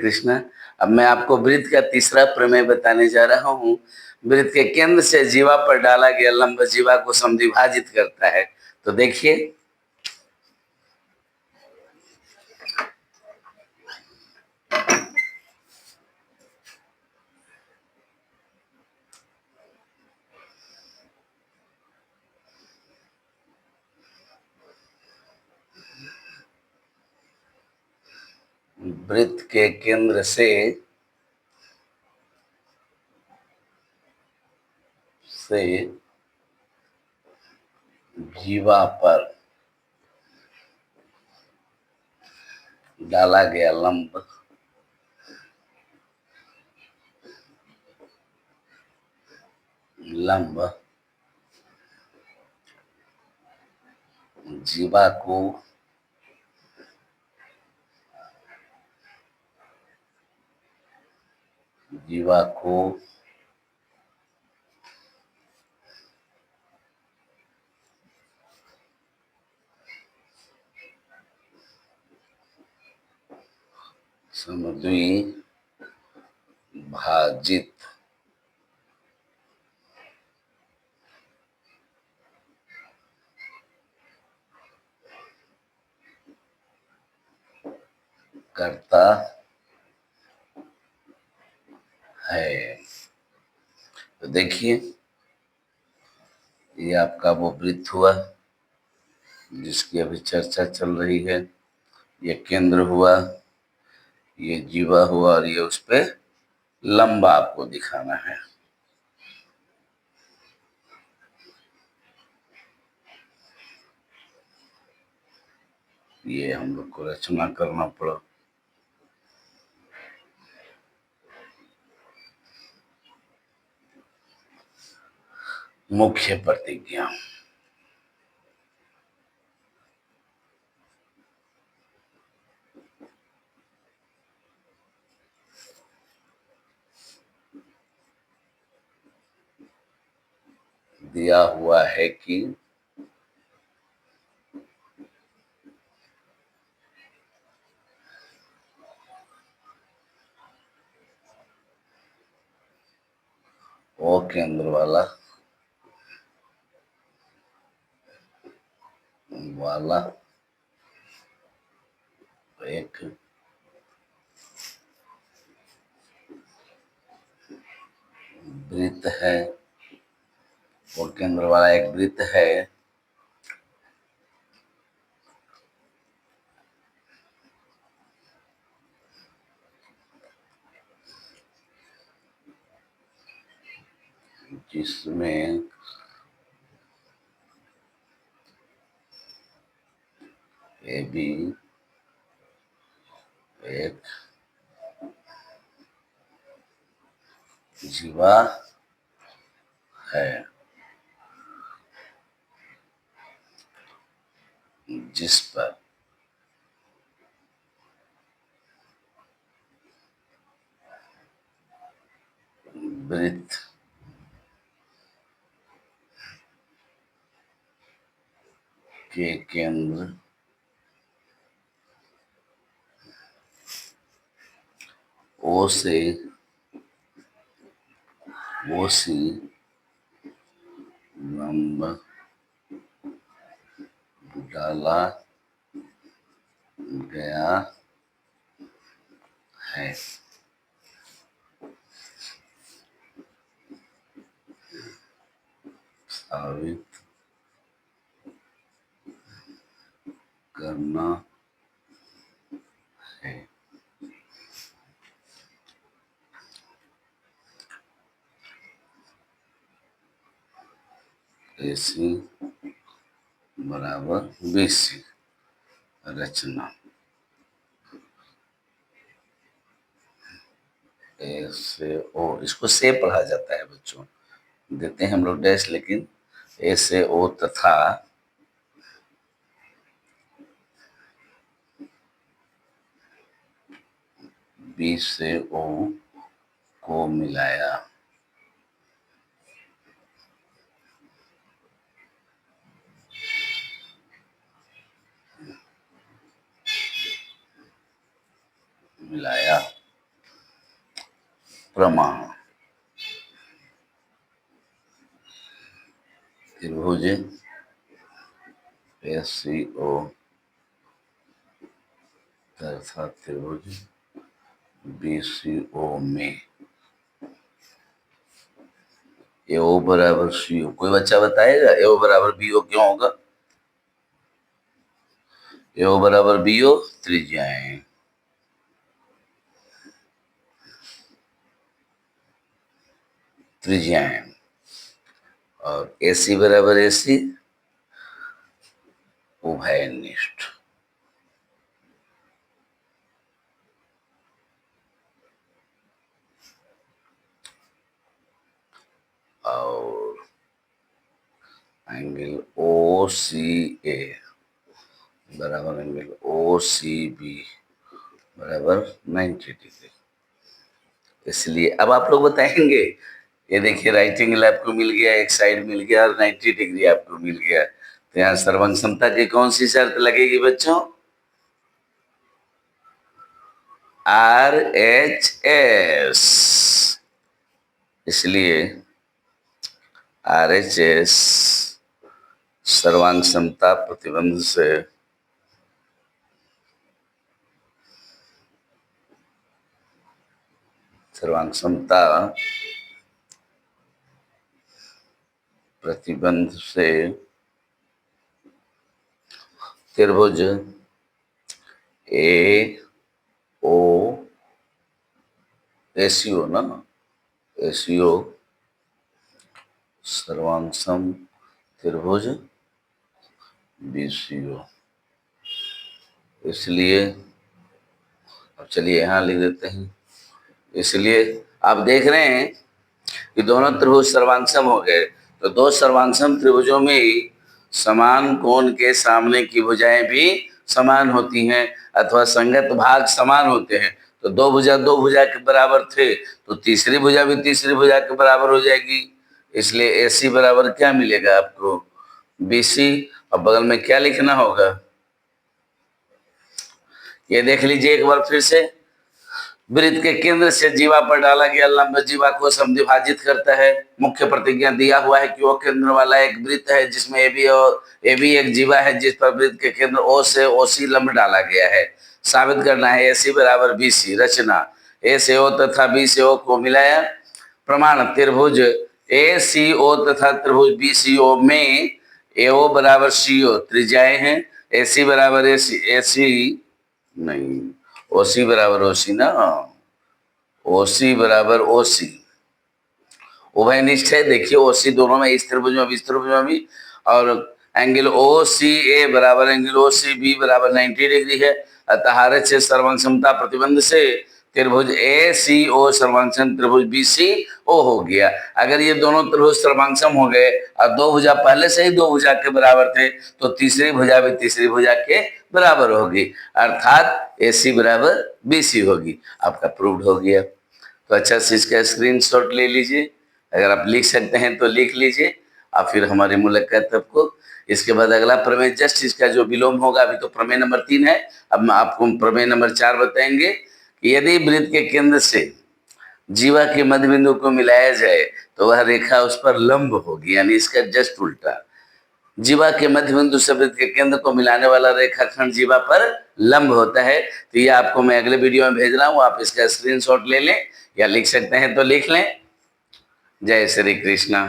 कृष्ण। अब मैं आपको वृत्त का तीसरा प्रमेय बताने जा रहा हूँ। वृत्त के केंद्र से जीवा पर डाला गया लंब जीवा को समद्विभाजित करता है। तो देखिए, वृत्त के केंद्र से जीवा पर डाला गया लंब जीवा को समद्विभाजित करता है। तो देखिए, ये आपका वो वृत्त हुआ जिसकी अभी चर्चा चल रही है। ये केंद्र हुआ, ये जीवा हुआ, और ये उस पे लंबा आपको दिखाना है। ये हम लोग को रचना करना पड़ा। मुख्य प्रतिज्ञा। दिया हुआ है कि ओ केंद्र वाला एक वृत्त है, वो केंद्र वाला एक वृत्त है जिसमें ए बी एक जीवा है, जिस पर वृत्त के केंद्र ओ से लंब डाला गया है। साबित करना है। AC बराबर BC। रचना ए से ओ, इसको से पढ़ा जाता है बच्चों, देते हैं हम लोग डैश, लेकिन ए से ओ तथा बी से ओ को मिलाया। प्रमाण त्रिभुज SCO तथा त्रिभुज BCO में AO बराबर CO। कोई बच्चा बताएगा AO बराबर BO क्यों होगा? AO बराबर BO त्रिज्याएं, त्रिज्याएं, और AC बराबर AC उभयनिष्ठ। और एंगल OCA बराबर एंगल OCB बराबर 90 डिग्री। इसलिए अब आप लोग बताएंगे, ये देखिए राइट एंगल आपको मिल गया, एक साइड मिल गया और 90 डिग्री आपको मिल गया, तो यहाँ सर्वांग समता की कौन सी शर्त लगेगी बच्चों? RHS। इसलिए RHS सर्वांग समता प्रतिबंध से सर्वांग समता प्रतिबंध से त्रिभुज AO ACO ना ACO सर्वांग सम त्रिभुज BCO। इसलिए अब चलिए यहाँ लिख देते हैं। इसलिए आप देख रहे हैं कि दोनों त्रिभुज सर्वांगसम हो गए, तो दो सर्वांगसम त्रिभुजों में ही समान कोण के सामने की भुजाएं भी समान होती हैं अथवा संगत भाग समान होते हैं। तो दो भुजा के बराबर थे, तो तीसरी भुजा भी तीसरी भुजा के बराबर हो जाएगी। इसलिए AC बराबर क्या मिलेगा आपको? BC। और बगल में क्या लिखना होगा? ये देख लीजिए एक बार फिर से, वृत्त के केंद्र से जीवा पर डाला गया लंब जीवा को समद्विभाजित करता है। मुख्य प्रतिज्ञा दिया हुआ है कि वो केंद्र वाला एक वृत्त है जिसमें AB एक जीवा है जिस पर वृत्त के केंद्र O से OC लंब डाला गया है। साबित करना है AC बराबर BC। रचना A से O तथा B से O को मिलाया। प्रमाण त्रिभुज ACO तथा त्रिभुज BCO में AO बराबर CO त्रिज्याएं हैं। AC बराबर AC नहीं, OC बराबर OC ना, OC बराबर OC उभयनिष्ठ है। देखिए OC दोनों में, इस त्रिभुज में भी इस त्रिभुज में भी। और एंगल OCA बराबर एंगल OCB बराबर 90 डिग्री है। अतः RHS सर्वांग समता प्रतिबंध से त्रिभुज ACO सर्वांगसम त्रिभुज BCO हो गया। अगर ये दोनों त्रिभुज सर्वांगसम हो गए और दो भुजा पहले से ही दो भुजा के बराबर थे, तो तीसरी भुजा भी तीसरी भुजा के बराबर होगी, अर्थात AC बराबर BC होगी। आपका प्रूव्ड हो गया। तो अच्छा से इसका स्क्रीनशॉट ले लीजिए, अगर आप लिख सकते हैं तो लिख लीजिए, और फिर हमारी मुलाकात आपको इसके बाद अगला प्रमेय जस्ट इसका जो विलोम होगा। अभी तो प्रमेय नंबर 3 है, अब आपको प्रमेय नंबर 4 बताएंगे कि यदि वृत्त के केंद्र से जीवा के मध्य बिंदु को मिलाया जाए तो वह रेखा उस पर लंब होगी, यानी इसका जस्ट उल्टा। जीवा के मध्य बिंदु से वृत्त के केंद्र को मिलाने वाला रेखाखंड जीवा पर लंब होता है। तो ये आपको मैं अगले वीडियो में भेज रहा हूँ, आप इसका स्क्रीनशॉट ले लें या लिख सकते हैं तो लिख लें। जय श्री कृष्णा।